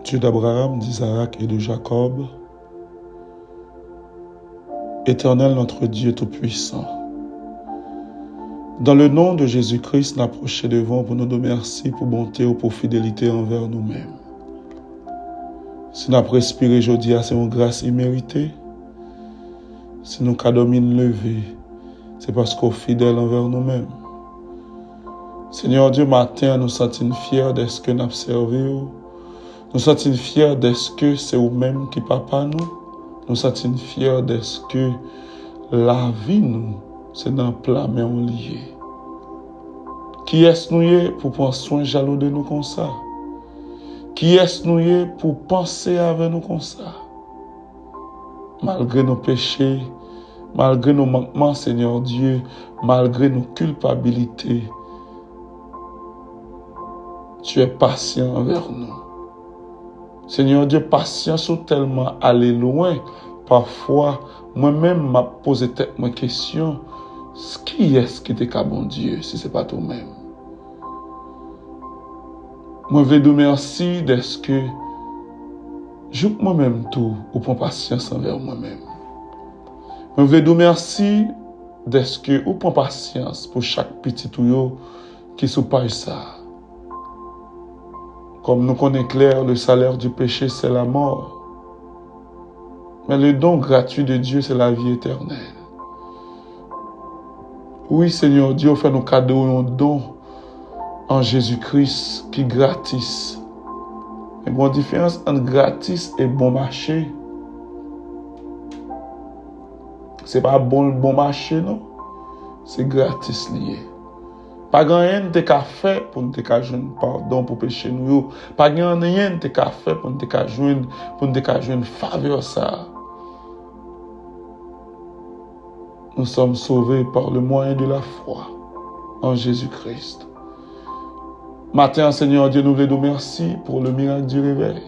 Dieu d'Abraham, d'Isaac et de Jacob, Éternel notre Dieu Tout-Puissant, dans le nom de Jésus-Christ, nous approchons devant pour nous dire merci pour bonté ou pour fidélité envers nous-mêmes. Si nous avons respiré aujourd'hui, c'est une grâce imméritée. Si nous avons domine levé, c'est parce qu'on est fidèle envers nous-mêmes. Seigneur Dieu, matin, nous sommes fiers de ce que nous avons servi. Nous sommes fiers de ce que c'est vous-même qui papa nous. Nous sommes fiers de ce que la vie nous, c'est dans le plat, mais on lié. Qui est-ce nous pour prendre soin jaloux de nous comme ça? Qui est-ce nous pour penser avec nous comme ça? Malgré nos péchés, malgré nos manquements, Seigneur Dieu, malgré nos culpabilités, tu es patient envers nous. Seigneur Dieu, patience ou tellement aller loin. Parfois, moi-même, m'a posé ma question. Qui est-ce qui était bon Dieu si ce n'est pas toi-même? Moi, je veux dire merci de ce que je moi-même tout ou prends patience envers moi-même. Moi, je veux dire merci de ce que ou prends patience pour chaque petit tuyau qui se passe ça. Comme nous connaissons clair, le salaire du péché, c'est la mort. Mais le don gratuit de Dieu, c'est la vie éternelle. Oui, Seigneur Dieu, fait nos cadeaux et un don en Jésus-Christ qui est gratis. Il y a une différence entre gratis et bon marché. Ce n'est pas bon marché, non? C'est gratis lié. Pas rien de fait pour nous joindre pardon pour pécher nous. Pas rien de fait pour nous joindre faveur ça. Nous sommes sauvés par le moyen de la foi en Jésus-Christ. Matin, Seigneur Dieu, nous voulons dire merci pour le miracle du réveil.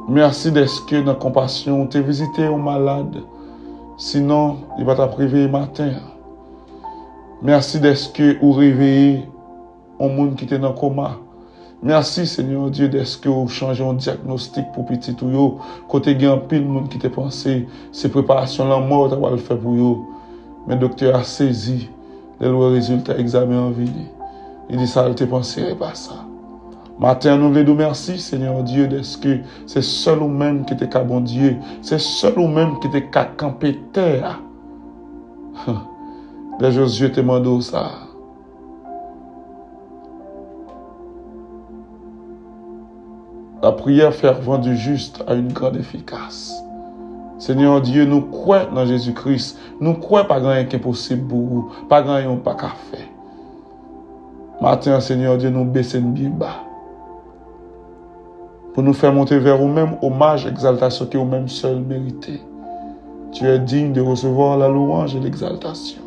Merci d'être que dans la compassion, tu as visité un malade. Sinon, il va t'appriver matin. Merci d'être que vous réveillez un monde qui était dans le coma. Merci, Seigneur Dieu, d'être que vous changez un diagnostic pour petit ou yo. Côté il y a un pile monde qui t'a pensé, ces préparations la mort, tu vas le faire pour yo. Mais le docteur a saisi le résultat examen en vie. Il dit ça, il t'a pensé, pas ça. Matin, nous voulons dire merci, Seigneur Dieu, d'être que c'est seul ou même qui était bon Dieu. C'est seul ou même qui était campé terre. De Josué te demande ça. La prière fervente du juste a une grande efficace. Seigneur Dieu, nous croyons dans Jésus-Christ. Nous croyons pas grand qui est possible pour vous. Pas grand qui pas qu'à faire. Matin, Seigneur Dieu, nous baissons bien bas. Pour nous faire monter vers vous-même, hommage, exaltation que vous-même seul méritez. Tu es digne de recevoir la louange et l'exaltation.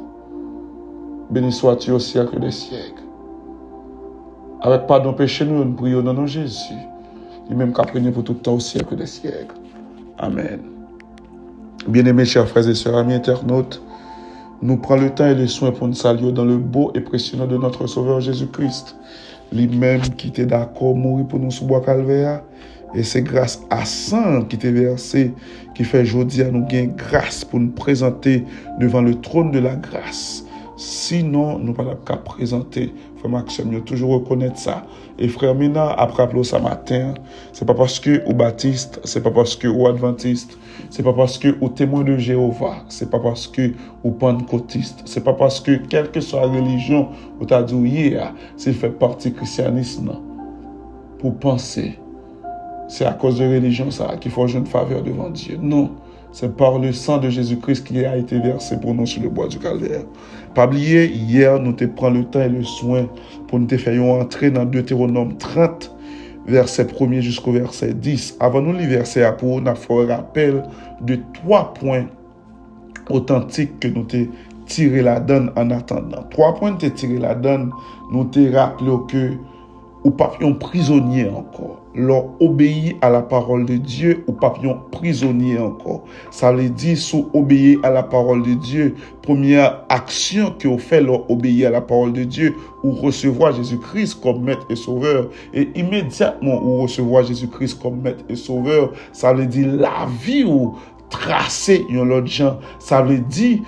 Béni sois-tu au siècle des siècles. Avec pardon péché, nous prions dans nom Jésus. Et même qu'après pour tout le temps au siècle des siècles. Amen. Bien-aimés, chers frères et sœurs, amis internautes, nous prenons le temps et le soin pour nous saluer dans le beau et précieux nom de notre Sauveur Jésus-Christ. Lui-même qui était d'accord mourir pour nous sous bois calvaire. Et c'est grâce à sang qui t'est versé qui fait aujourd'hui à nous gagner grâce pour nous présenter devant le trône de la grâce. Sinon, nous ne pouvons pas présenter. Frère Maxime, il faut toujours reconnaître ça. Et frère Mina, après appeler ça matin, ce n'est pas parce que vous baptiste, ce n'est pas parce que vous adventiste, ce n'est pas parce que vous témoin de Jéhovah, ce n'est pas parce que vous pentecôtiste, ce n'est pas parce que, quelle que soit la religion, vous avez dit hier, s'il fait partie du christianisme, pour penser, c'est à cause de la religion ça qu'il faut jouer une faveur devant Dieu. Non. C'est par le sang de Jésus-Christ qui a été versé pour nous sur le bois du calvaire. Pas oublier, hier, nous te prenons le temps et le soin pour nous te faire entrer dans Deutéronome 30, verset 1er jusqu'au verset 10. Avant nous lire verset à pour nous faire un rappel de 3 points authentiques que nous te tiré la donne en attendant. 3 points te tiré la donne, nous te rappelons que ou papillon prisonnier encore. Leur obéir à la parole de Dieu ou papillon prisonnier encore. Ça veut dire, sous obéir à la parole de Dieu, première action que vous faites, leur obéir à la parole de Dieu, ou recevoir Jésus-Christ comme maître et sauveur. Et immédiatement, ou recevoir Jésus-Christ comme maître et sauveur, ça veut dire la vie ou tracer l'autre gens. Ça veut dire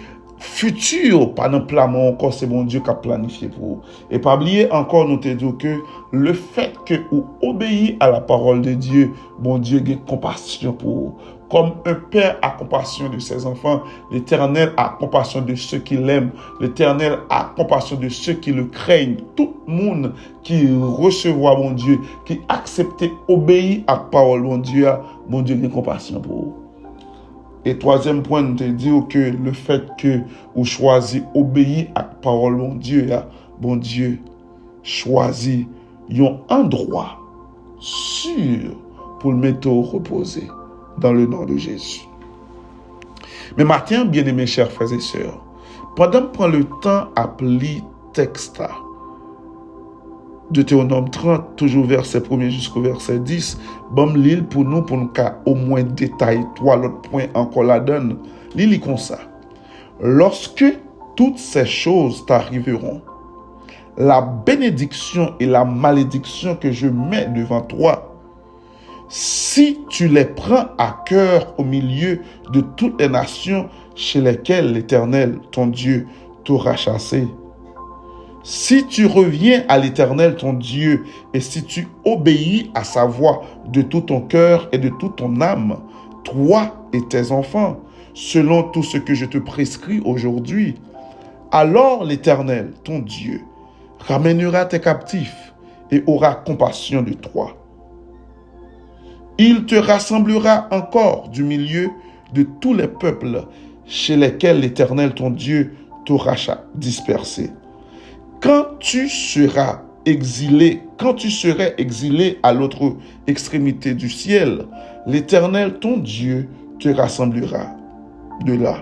futur, pas dans plan, encore c'est bon Dieu qui a planifié pour vous. Et pas oublier encore, nous te disons que le fait que vous obéissez à la parole de Dieu, bon Dieu a compassion pour vous. Comme un père a compassion de ses enfants, l'Éternel a compassion de ceux qui l'aiment. L'Éternel a compassion de ceux qui le craignent. Tout le monde qui recevoir mon Dieu, qui accepte obéir à la parole de mon Dieu a compassion pour vous. Et troisième point, nous te disons que le fait que vous choisissez obéir à la parole de bon Dieu choisit un endroit sûr pour le mettre au reposer dans le nom de Jésus. Mais maintenant, bien-aimés chers frères et sœurs, pendant que prend le temps à lire texte, Deutéronome 30, toujours verset 1er jusqu'au verset 10, bon l'île pour nous au moins détailler trois l'autre point encore la donne. L'île comme ça. Lorsque toutes ces choses t'arriveront, la bénédiction et la malédiction que je mets devant toi, si tu les prends à cœur au milieu de toutes les nations chez lesquelles l'Éternel, ton Dieu, t'aura chassé, si tu reviens à l'Éternel, ton Dieu, et si tu obéis à sa voix de tout ton cœur et de toute ton âme, toi et tes enfants, selon tout ce que je te prescris aujourd'hui, alors l'Éternel, ton Dieu, ramènera tes captifs et aura compassion de toi. Il te rassemblera encore du milieu de tous les peuples chez lesquels l'Éternel, ton Dieu, t'aura dispersé. Quand tu serais exilé à l'autre extrémité du ciel, l'Éternel, ton Dieu, te rassemblera de là.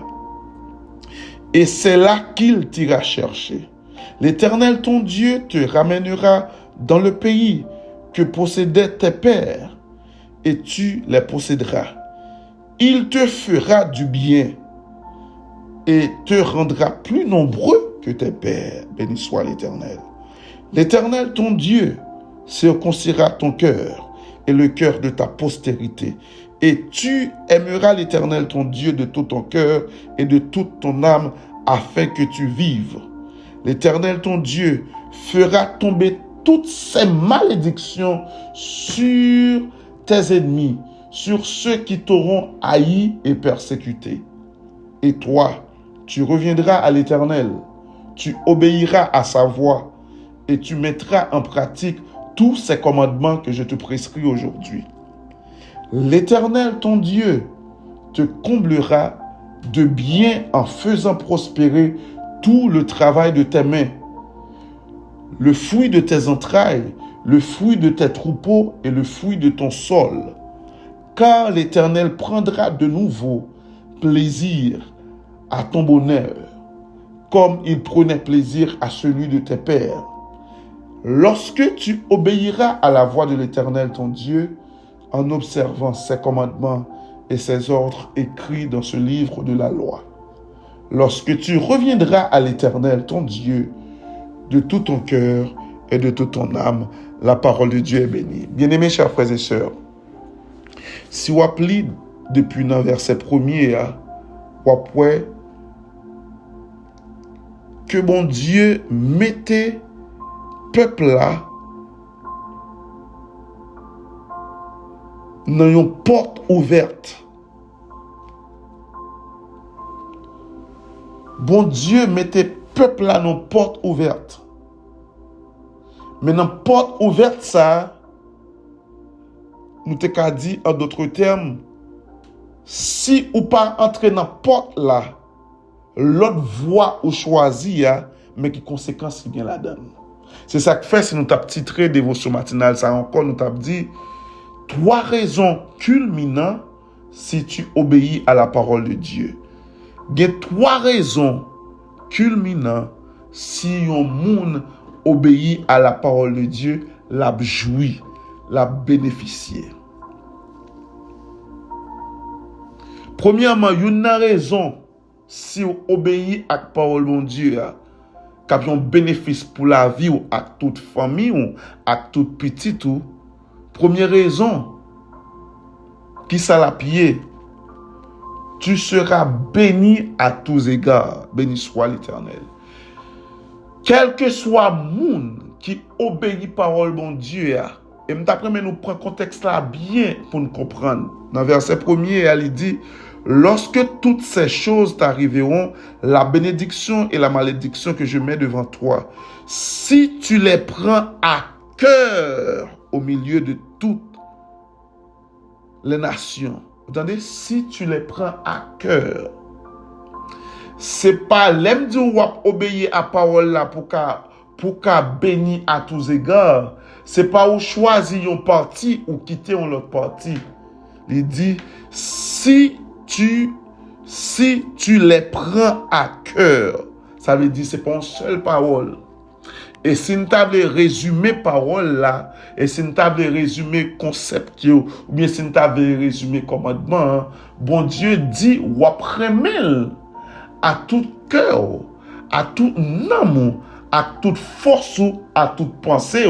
Et c'est là qu'il t'ira chercher. L'Éternel, ton Dieu, te ramènera dans le pays que possédaient tes pères, et tu les posséderas. Il te fera du bien et te rendra plus nombreux que tes pères. Béni soit l'Éternel. L'Éternel, ton Dieu, circoncira ton cœur et le cœur de ta postérité. Et tu aimeras l'Éternel, ton Dieu, de tout ton cœur et de toute ton âme, afin que tu vives. L'Éternel, ton Dieu, fera tomber toutes ces malédictions sur tes ennemis, sur ceux qui t'auront haï et persécuté. Et toi, tu reviendras à l'Éternel, tu obéiras à sa voix et tu mettras en pratique tous ces commandements que je te prescris aujourd'hui. L'Éternel, ton Dieu, te comblera de bien en faisant prospérer tout le travail de tes mains, le fruit de tes entrailles, le fruit de tes troupeaux et le fruit de ton sol. Car l'Éternel prendra de nouveau plaisir à ton bonheur, comme il prenait plaisir à celui de tes pères. Lorsque tu obéiras à la voix de l'Éternel ton Dieu, en observant ses commandements et ses ordres écrits dans ce livre de la loi. Lorsque tu reviendras à l'Éternel ton Dieu, de tout ton cœur et de toute ton âme, la parole de Dieu est bénie. Bien-aimés, chers frères et sœurs, si vous appelez depuis le verset 1er, vous appelez que bon Dieu mettait peuple là dans une porte ouverte. Bon Dieu mettait peuple là dans une porte ouverte. Mais dans la porte ouverte, ça, nous t'ai dit en d'autres termes, si ou pas entrer dans la porte là, l'autre voie ou choisi, mais qui conséquence bien la donne. C'est ça que fait si nous t'avons titré dévotion matinale, ça encore nous t'avons dit, 3 raisons culminantes si tu obéis à la parole de Dieu. Il y a 3 raisons culminantes si un monde obéit à la parole de Dieu l'a joui, l'a bénéficié. Premièrement, une raison si vous obéissez à la parole de Dieu, qu'il y a un bénéfice pour la vie ou à toute famille ou à toute petite ou. Première raison, qui ça la pied, tu seras béni à tous égards. Béni soit l'Éternel. Quel que soit le monde qui obéit à la parole de Dieu, et d'après nous prendre le contexte là bien pour nous comprendre. Dans le verset 1er, elle dit, lorsque toutes ces choses t'arriveront, la bénédiction et la malédiction que je mets devant toi, si tu les prends à cœur au milieu de toutes les nations. Vous entendez? Si tu les prends à cœur. C'est pas l'aime de ou obéir à parole là pour qu'à bénir à tous égards. C'est pas ou choisir un parti ou quitter un autre parti. Il dit, si tu les prends à cœur, ça veut dire c'est pas une seule parole. Et si nous avons résumé parole là, et si nous avons résumé concept, ou bien si nous avons résumé commandement, bon Dieu dit, ou après à tout cœur, à tout âme, à toute force, à toute pensée.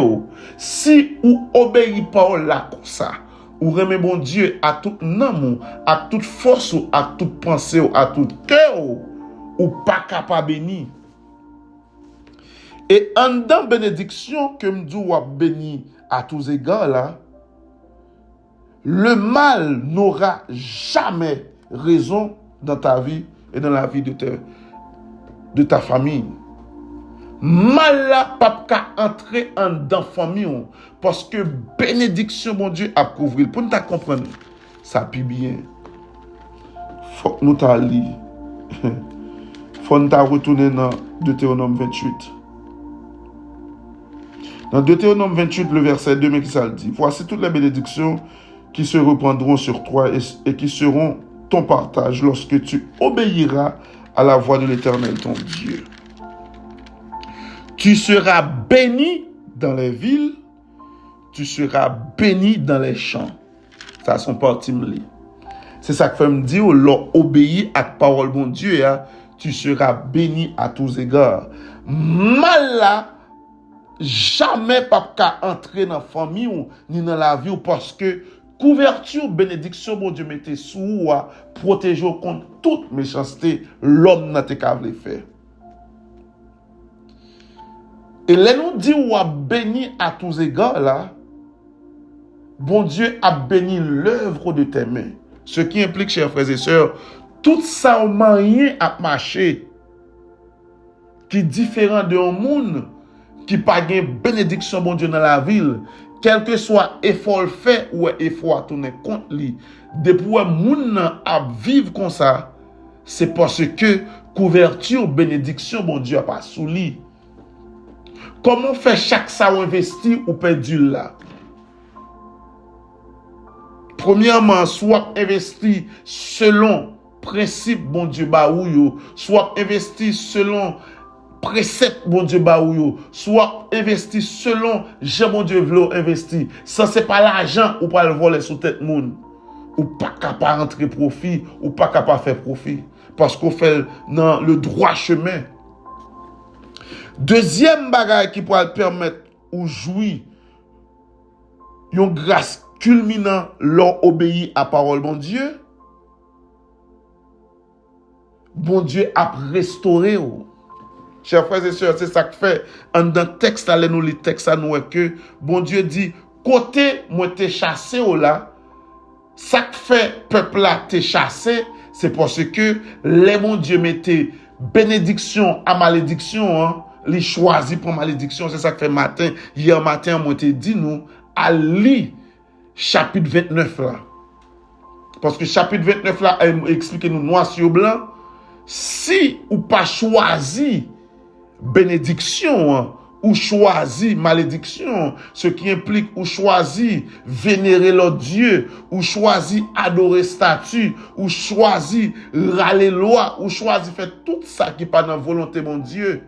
Si ou obéit parole là comme ça, ou remet bon Dieu à tout âme, à toute force, à toute pensée, à tout cœur, ou pas capable bénir. Et en dans bénédiction que m'dou a béni à tous égards là, le mal n'aura jamais raison dans ta vie et dans la vie de ta famille. Mal là pas qu'à entrer en dans famille parce que bénédiction mon Dieu a couvert. Pour nous comprendre ça puis bien. Faut que nous t'a lire. Faut nous t'a retourner dans Deutéronome 28. Dans Deutéronome 28, le verset 2, mais qui ça le dit. Voici toutes les bénédictions qui se répandront sur toi et qui seront ton partage lorsque tu obéiras à la voix de l'Éternel, ton Dieu. Tu seras béni dans les villes, tu seras béni dans les champs. Ça, son parti me lit. C'est ça que fait me dire, l'on obéit à la parole de Dieu, tu seras béni à tous égards. Mal là, jamais pas qu'à entrer dans la famille ou ni dans la vie ou parce que couverture, bénédiction, bon Dieu mettez sous ou à protéger contre toute méchanceté, l'homme n'a qu'à le faire. Et là nous dit ou a béni à tous égards là, bon Dieu a béni l'œuvre de tes mains. Ce qui implique, chers frères et sœurs, tout ça au moyen à marcher qui est différent d'un monde qui pas gain bénédiction bon Dieu dans la ville, quel que soit effort fait ou effort à tourner contre lui, depuis moun à vivre comme ça, c'est parce que couverture bénédiction bon Dieu a pas sous lui. Comment faire chaque ça ou investi ou perdu là? Premièrement, soit investi selon principe bon Dieu ba ou yo, soit investi selon précepte bon Dieu ba ou yo, soit investi selon Jean bon Dieu vlo investi. Ça c'est pas l'argent ou pas le voler sous tête moun. Ou pas capable rentrer profit, ou pas capable faire profit parce qu'on fait dans le droit chemin. Deuxième bagage qui pourra permettre ou jouir une grâce culminant leur obéir à parole bon Dieu. Bon Dieu a restauré. Chers frères et sœurs, c'est ça que fait. En dans le texte, allez nous les textes à nous que bon Dieu dit, côté moi t'es chassé là, ça que fait peuple là t'es chassé, c'est parce que les bon Dieu mettait bénédiction à malédiction, les choisis pour malédiction, c'est ça que fait matin. Hier matin, moi t'ai dit nous, à lire chapitre 29 là. Parce que chapitre 29 là, explique nous noir sur blanc. Si ou pas choisi bénédiction ou choisi malédiction, ce qui implique ou choisi vénérer l'autre Dieu, ou choisi adorer statue, ou choisi râler loi, ou choisi faire tout ça qui n'est pas dans la volonté de mon Dieu,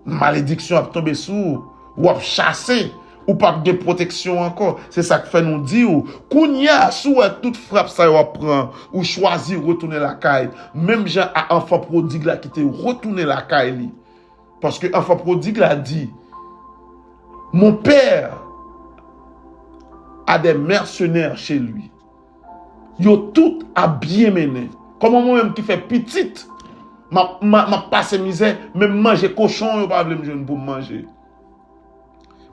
malédiction a tombé sous, ou a chassé, ou pas de protection encore. C'est ça que fait nous dire, Kounya, sous toute frappe, ça va prendre, ou choisir retourner la caille. Même Jean à enfant prodigue là qui te retourner la caille. Parce que enfant prodigue là dit, mon père a des mercenaires chez lui. Yo tout a bien mené. Comment moi-même qui fait petite, ma passe misère, même manger cochon, yo pas voulu me joindre pour manger.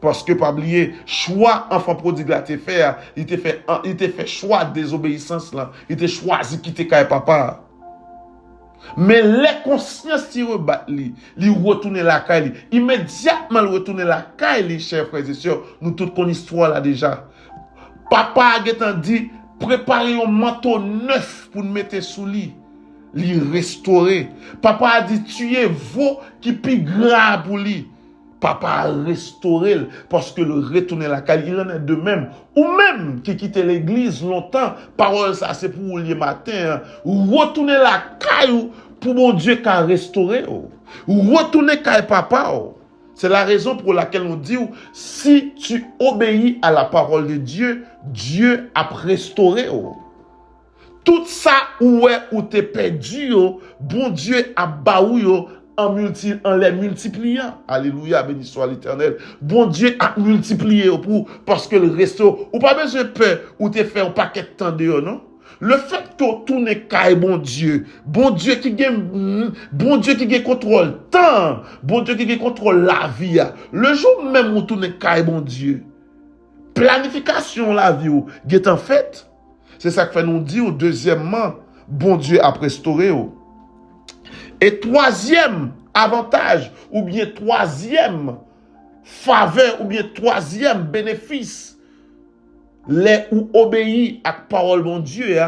Parce que, pas oublier, choix enfant prodigue là te fait, il te fait choix de désobéissance là. Il te choisi quitter kay papa. Mais les consciences qui rebattent, li retourner la caille, immédiatement retourner la caille, chers frères et sœurs, nous toutes connaissons l'histoire là déjà. Papa a dit, préparez un manteau neuf pour nous mettre sous lit. Li restaurer. Papa a dit, tuez vous qui plus grave pour lui. Papa a restauré parce que le retourner la caille, il en est de même. Ou même qui quitte l'église longtemps, parole ça c'est pour le matin. Ou retourner la caille pour mon Dieu qui a restauré. Ou retourner caille papa. C'est la raison pour laquelle on dit, si tu obéis à la parole de Dieu, Dieu a restauré. Tout ça où t'es perdu, bon Dieu a baou en les multipliant. Alléluia, béni soit l'Éternel. Bon Dieu a multiplié parce que le resto, ou pas besoin de peur, ou t'es fait un paquet de temps dehors, non? Le fait que tout n'est qu'à bon Dieu qui gagne contrôle temps, bon Dieu qui gagne contrôle la vie. Le jour même où tout n'est qu'à bon Dieu, planification la vie qui est en fait. C'est ça que fait nous dire, deuxièmement, bon Dieu a restauré. Et troisième avantage, ou bien troisième faveur, ou bien troisième bénéfice, les ou obéit à la parole de Dieu,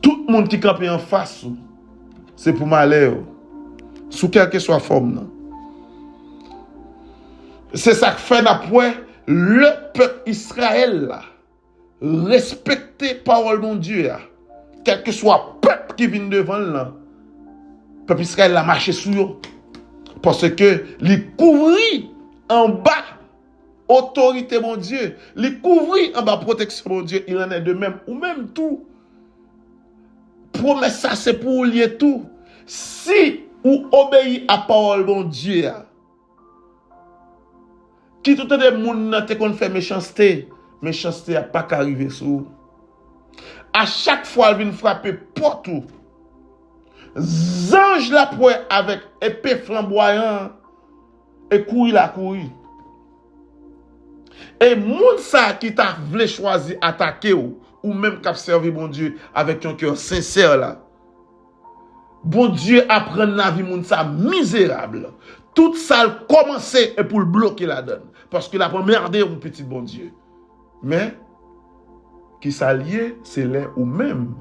tout le monde qui campe en face, c'est pour malheur, sous quelque soit forme. Non? C'est ça que fait d'après le peuple Israël, respecter parole de Dieu, quel que soit le peuple qui vient devant là, le peuple Israël a marché sur eux. Parce que les couvrit en bas autorité mon Dieu, les couvrit en bas protection mon Dieu, il en est de même, ou même tout. Promesse ça c'est pour lier tout. Si ou obéit à parole mon Dieu, qui tout le monde te qu'on fait méchanceté n'a pas qu'arriver sur. À chaque fois elle vient frapper porte tout. Zange la poing avec épée flamboyant et courir la courir. Et moun ça qui t'a voulu choisir attaquer ou même qu'a servi bon Dieu avec un cœur sincère là. Bon Dieu apprend la vie moun ça misérable. Tout ça commencer et pour le bloquer la donne parce que la première des un petit bon Dieu. Mais qui s'allier c'est là ou même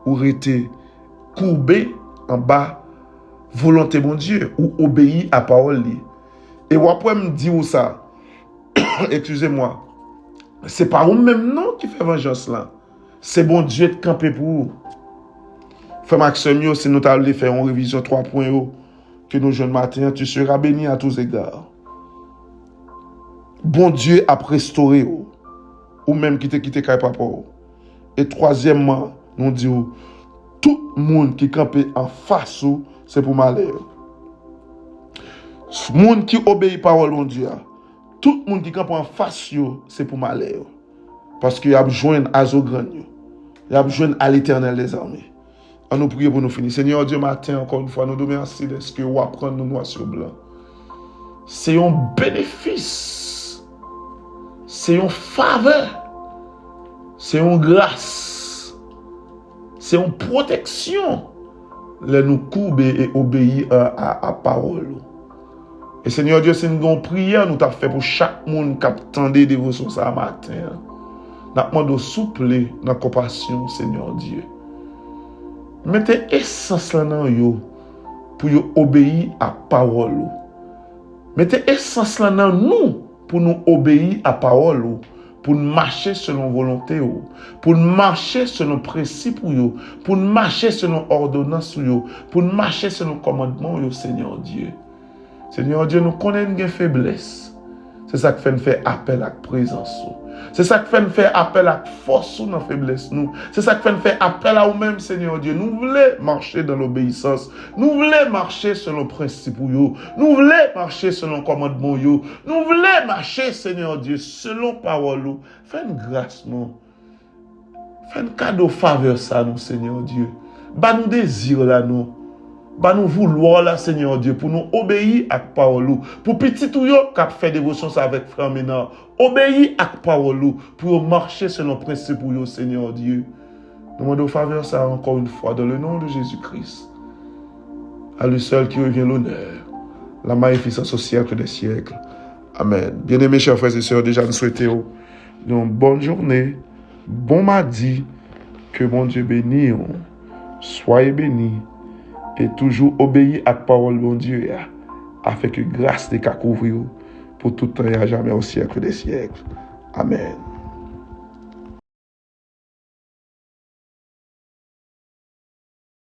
ou été courbé en bas volonté bon Dieu ou obéir à parole li. Et ou après me dire ça excusez-moi, c'est pas vous même non qui fait vengeance là, c'est bon Dieu de camper pour vous. Frère Maxime, si nous t'allons faire une révision 3.0 que nous jeunes matin, tu seras béni à tous égards. Bon Dieu a restauré ou même qui te quitté kay papa. Et troisièmement, nous disons tout le monde qui campe en face, c'est pour malheur. Le monde qui obéit à la parole de Dieu, tout le monde qui campe en face, c'est pour malheur. Parce qu'il y a besoin à Zogran, il y a besoin à l'Éternel des armées. On nous prie pour nous finir. Seigneur Dieu, matin, encore une fois, nous te remercions de ce que vous apprenez nous noir sur blanc. C'est un bénéfice, c'est une faveur, c'est une grâce, c'est une protection. Là, nous courber et obéir à la parole. Et Seigneur Dieu, c'est une prière nous t'avons fait pour chaque monde qui attend des dévotions ce matin. Nous demandons souple dans la compassion, Seigneur Dieu. Mettez essence là dans yo pour yo obéir à la parole. Mettez essence là dans nous pour nous obéir à la parole. pour marcher selon volonté, pour marcher selon principe, pour marcher selon ordonnance, pour marcher selon commandement, Seigneur Dieu. Seigneur Dieu, nous connaissons des faiblesses. C'est ça qui fait appel à la présence. C'est ça qui fait appel à la force dans la faiblesse. C'est ça qui fait appel à nous-mêmes, Seigneur Dieu. Nous voulons marcher dans l'obéissance. Nous voulons marcher selon le principe. Nous voulons marcher selon le commandement. Nous voulons marcher, Seigneur Dieu, selon la parole. Fais une grâce, nous. Fais un cadeau faveur, ça, nous, Seigneur Dieu. Bah nous désir là, nous. Bah nous vouloir là, Seigneur Dieu, pour nous obéir à la parole. Pour petit tout yo, qui fait dévotion avec frère Ménard. Obéir à la parole pour marcher selon le principe, Seigneur Dieu. Nous demandons faveur ça encore une fois dans le nom de Jésus-Christ. À lui seul qui revient l'honneur, la magnificence au siècle des siècles. Amen. Bien-aimés chers frères et sœurs, déjà nous souhaitons une bonne journée, bon mardi, que mon Dieu bénisse, soyez bénis et toujours obéis à la parole de mon Dieu, afin que grâce de couvrir pour tout temps et à jamais au siècle des siècles. Amen.